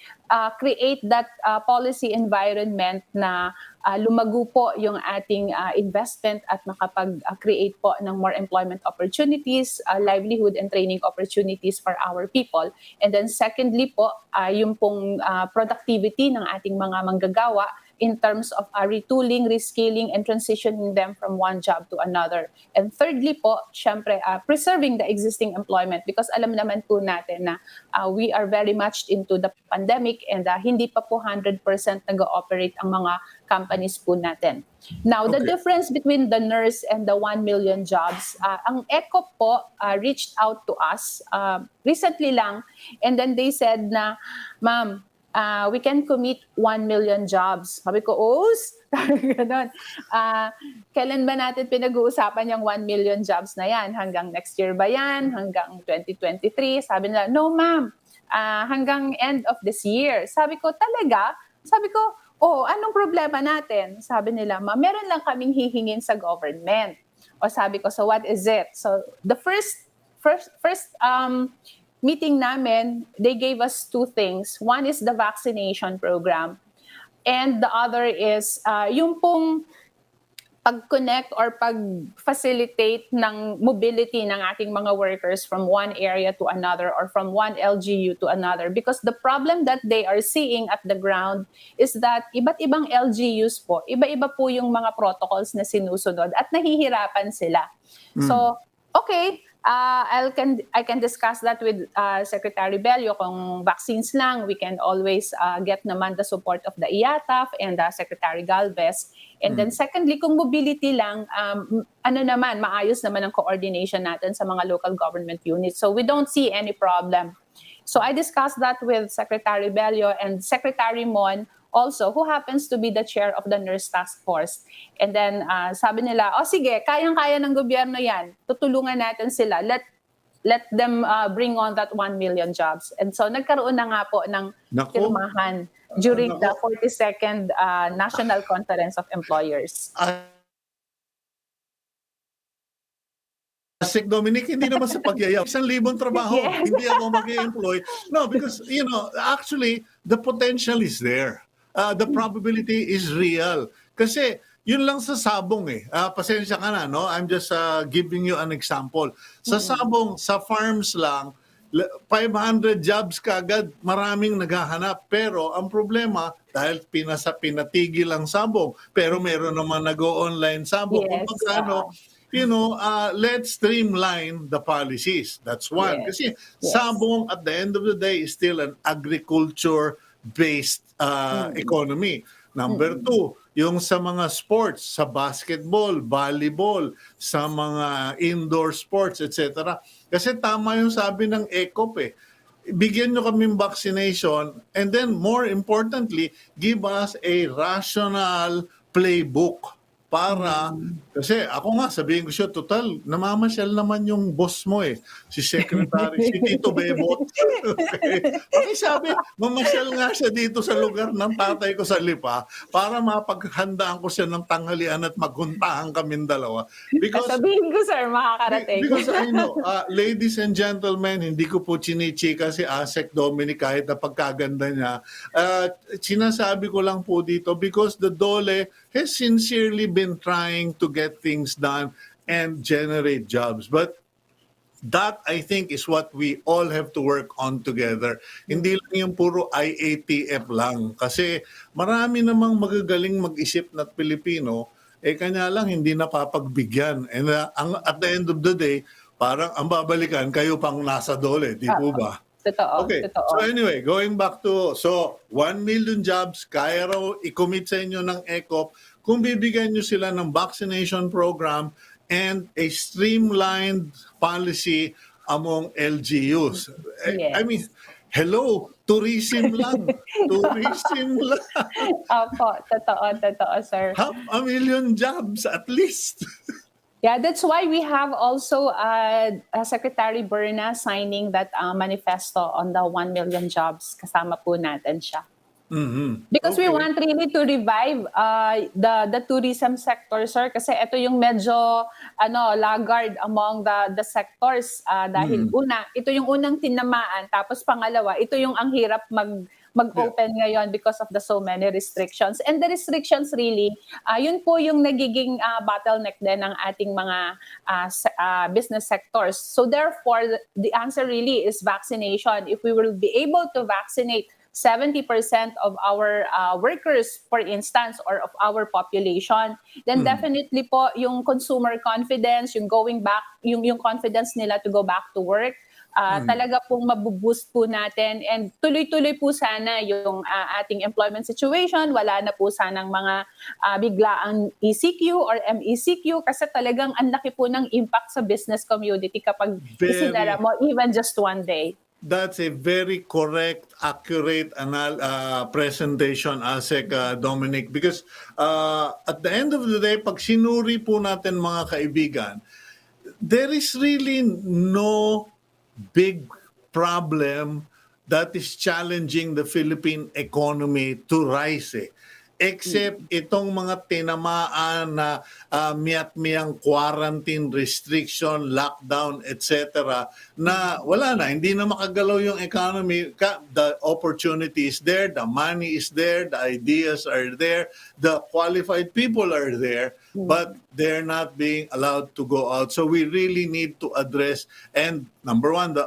create that policy environment na lumago po yung ating investment at makapag-create po ng more employment opportunities, livelihood and training opportunities for our people. And then secondly po, yung pong productivity ng ating mga manggagawa in terms of retooling, reskilling, and transitioning them from one job to another. And thirdly po, syempre, preserving the existing employment because alam naman po natin na we are very much into the pandemic and hindi pa po 100% nag-ooperate ang mga companies po natin. Now, the Okay. difference between the nurse and the 1 million jobs, ang ECO po reached out to us recently lang, and then they said na, ma'am, we can commit 1 million jobs. Sabi ko, ganun. Kailan ba natin pinag-uusapan yung 1 million jobs na yan? Hanggang next year ba yan? Hanggang 2023? Sabi nila, no ma'am, hanggang end of this year. Sabi ko, talaga? Sabi ko, anong problema natin? Sabi nila, ma'am, meron lang kaming hihingin sa government. O sabi ko, so what is it? So the first meeting namin, they gave us two things. One is the vaccination program. And the other is yung pong pag-connect or pag-facilitate ng mobility ng ating mga workers from one area to another or from one LGU to another. Because the problem that they are seeing at the ground is that iba't ibang LGUs po, iba-iba po yung mga protocols na sinusunod at nahihirapan sila. So, okay, I can discuss that with Secretary Bello. Kung vaccines lang, we can always get naman the support of the IATF and Secretary Galvez. And then secondly, kung mobility lang, maayos naman ang coordination natin sa mga local government units. So we don't see any problem. So I discussed that with Secretary Bello and Secretary Mon also, who happens to be the chair of the Nurse Task Force. And then sabi nila, sige, kayang-kaya ng gobyerno yan. Tutulungan natin sila. Let them bring on that 1 million jobs. And so nagkaroon na nga po ng pirmahan during the 42nd National Conference of Employers. Asec, Dominique, hindi naman sa pagyayab. 1,000 trabaho, Yes. hindi ako mag-employ. No, because, actually, the potential is there. The probability is real. Kasi, yun lang sa sabong pasensya ka na, no? I'm just giving you an example. Sa sabong, sa farms lang, 500 jobs kagad, maraming naghahanap. Pero ang problema, dahil pinatigil ang sabong, pero meron naman nag-o-online sabong. Yes, Kung pagkano, let's streamline the policies. That's one. Yes. Kasi sabong at the end of the day is still an agriculture-based economy. Number two, yung sa mga sports, sa basketball, volleyball, sa mga indoor sports, etc. Kasi tama yung sabi ng ECOP bigyan nyo kaming vaccination and then more importantly, give us a rational playbook para, kasi ako nga sabihin ko siya, total, namamasyal naman yung boss mo si Secretary, si Cito Beltran. Okay, sabi, mamasyal nga siya dito sa lugar ng tatay ko sa Lipa para mapaghandaan ko siya ng tanghalian at maghuntahan kaming dalawa. Because, sabihin ko, sir, makakarating. because I know, ladies and gentlemen, hindi ko po chinichika si Asec Dominique kahit na pagkaganda niya. Sinasabi ko lang po dito because the DOLE has sincerely been trying to get things done and generate jobs. But that, I think, is what we all have to work on together. Hindi lang yung puro IATF lang. Kasi marami namang magagaling mag-isip na Pilipino, kanya lang hindi napapagbigyan. And at the end of the day, parang ang babalikan, kayo pang nasa DOLE, di po ba? Totoo. Okay. Totoo. So anyway, going back to, 1 million jobs, kaya raw i-commit sa inyo ng ECOP kung bibigyan nyo sila ng vaccination program and a streamlined policy among LGUs. Yes. I mean, hello, tourism lang. Tourism lang. Opo, totoo, sir. 500,000 jobs at least. Yeah, that's why we have also Secretary Berna signing that manifesto on the 1 million jobs. Kasama po natin siya. Mm-hmm. Because we want really to revive the tourism sector, sir. Kasi ito yung medyo laggard among the sectors. Dahil ito yung unang tinamaan. Tapos pangalawa, ito yung ang hirap mag-open ngayon because of the so many restrictions. And the restrictions really, yun po yung nagiging bottleneck din ng ating mga business sectors. So therefore, the answer really is vaccination. If we will be able to vaccinate 70% of our workers, for instance, or of our population, then definitely po yung consumer confidence, yung going back, yung confidence nila to go back to work, talaga pong mabuboost po natin, and tuloy-tuloy po sana yung ating employment situation. Wala na po sanang mga biglaang ECQ or MECQ, kasi talagang ang laki po ng impact sa business community kapag isinara mo even just one day. That's a very correct, accurate presentation, Asec, Dominic, because at the end of the day, pag sinuri po natin mga kaibigan, there is really no big problem that is challenging the Philippine economy to rise, except itong mga tinamaan na miyat-miyang quarantine, restriction, lockdown, etc. na wala na, hindi na makagalaw yung economy. The opportunity is there, the money is there, the ideas are there, the qualified people are there, but they're not being allowed to go out. So we really need to address, and number one, the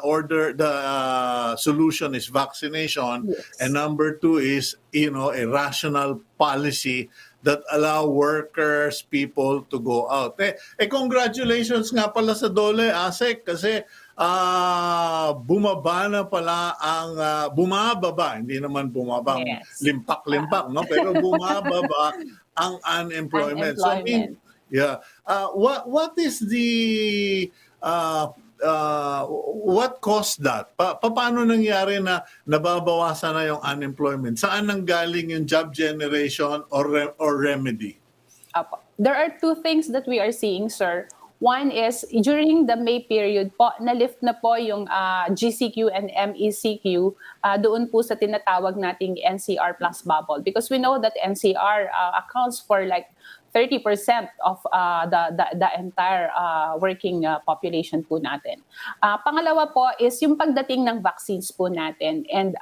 solution is vaccination, and number two is, a rational policy that allow workers, people to go out. Congratulations nga pala sa DOLE, Asec, kasi bumaba na pala ang bumababa, hindi naman bumaba, limpak-limpak, no? Pero bumababa ang unemployment. So I mean, what is the what caused that? Paano nangyari na nababawasan na yung unemployment? Saan nanggaling yung job generation or remedy? There are two things that we are seeing, sir. One is, during the May period po, na-lift na po yung GCQ and MECQ doon po sa tinatawag nating NCR plus bubble. Because we know that NCR accounts for like 30% of the entire working population po natin. Pangalawa po is yung pagdating ng vaccines po natin, and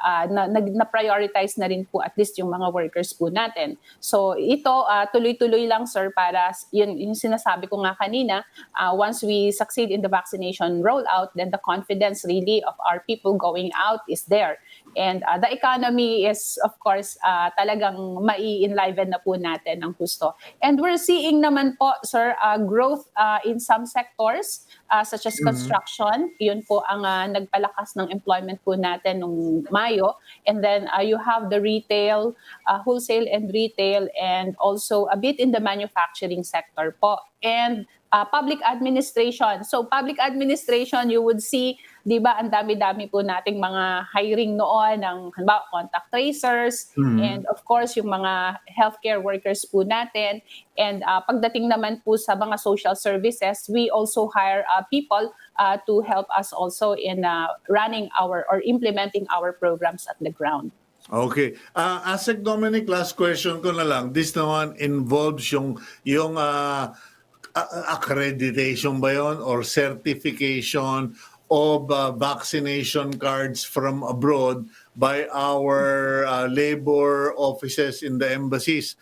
na-prioritize na rin po at least yung mga workers po natin. So ito, tuloy-tuloy lang, sir, para yung sinasabi ko nga kanina, once we succeed in the vaccination rollout, then the confidence really of our people going out is there. And the economy is, of course, talagang mai-enliven na po natin ng gusto. And we're seeing naman po, sir, growth in some sectors, such as construction. Yun po ang nagpalakas ng employment po natin nung Mayo. And then you have the retail, wholesale and retail, and also a bit in the manufacturing sector po. And public administration. So public administration, you would see, di ba, ang dami-dami po nating mga hiring noon ng halimbawa contact tracers, and of course yung mga healthcare workers po natin. And pagdating naman po sa mga social services, we also hire people to help us also in running or implementing our programs at the ground. Okay. Asec, Dominic, last question ko na lang. This naman involves yung accreditation ba yun or certification of vaccination cards from abroad by our labor offices in the embassies.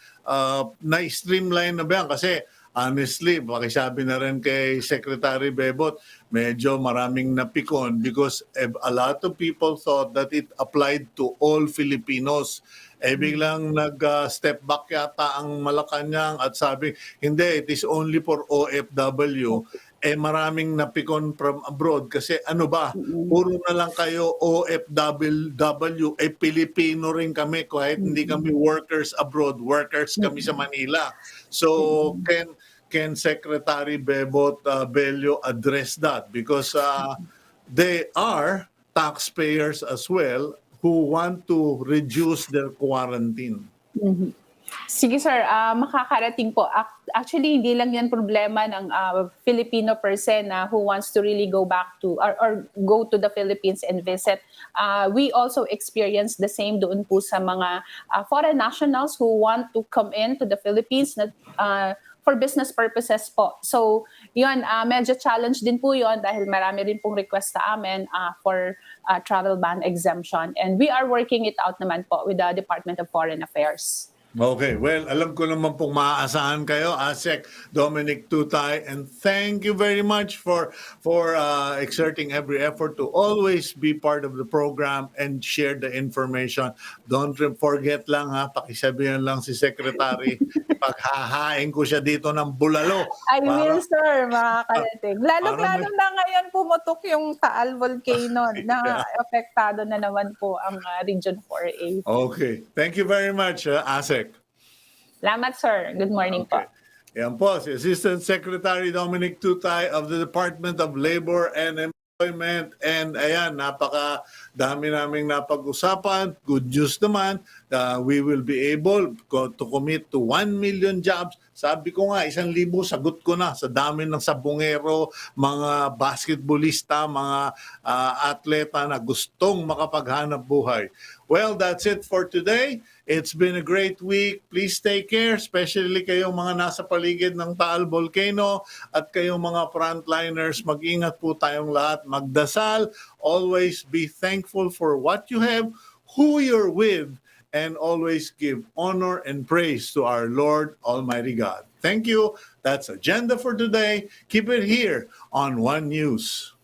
Na-streamline na ba yan? Kasi honestly, pakisabi na rin kay Secretary Bebot, medyo maraming napikon because a lot of people thought that it applied to all Filipinos. Biglang nag-step back yata ang Malacanang at sabi, hindi, it is only for OFW. Maraming napikon from abroad kasi ano ba, puro na lang kayo OFW, Pilipino rin kami kahit hindi kami workers abroad, workers kami sa Manila. So, can Secretary Bebot Bello address that? Because they are taxpayers as well who want to reduce their quarantine. Sige, sir, makakarating po. Actually, hindi lang yan problema ng Filipino person who wants to really go back to or go to the Philippines and visit. We also experience the same doon po sa mga foreign nationals who want to come in to the Philippines for business purposes po. So, yun, medyo challenge din po yun dahil marami rin pong request sa amin for travel ban exemption. And we are working it out naman po with the Department of Foreign Affairs. Okay, well, alam ko naman pong maaasahan kayo, Asec, Dominique, Tutay, and thank you very much for exerting every effort to always be part of the program and share the information. Don't forget lang ha, pakisabihan lang si Secretary, paghahain ko siya dito ng bulalo. I will, sir, mga karating. Lalong-lalo na ngayon pumutok yung Taal Volcano na apektado na naman po ang Region 4A. Okay, thank you very much, Asec. Salamat, sir. Good morning po. Yan po, si Assistant Secretary Dominique Tutay of the Department of Labor and Employment. And ayan, napaka-dami naming napag-usapan. Good news naman, we will be able to commit to 1 million jobs. Sabi ko nga, 1,000 sagot ko na sa dami ng sabongero, mga basketballista, mga atleta na gustong makapaghanap buhay. Well, that's it for today. It's been a great week. Please take care, especially kayong mga nasa paligid ng Taal Volcano at kayong mga frontliners. Mag-ingat po tayong lahat. Magdasal. Always be thankful for what you have, who you're with, and always give honor and praise to our Lord Almighty God. Thank you. That's Agenda for today. Keep it here on One News.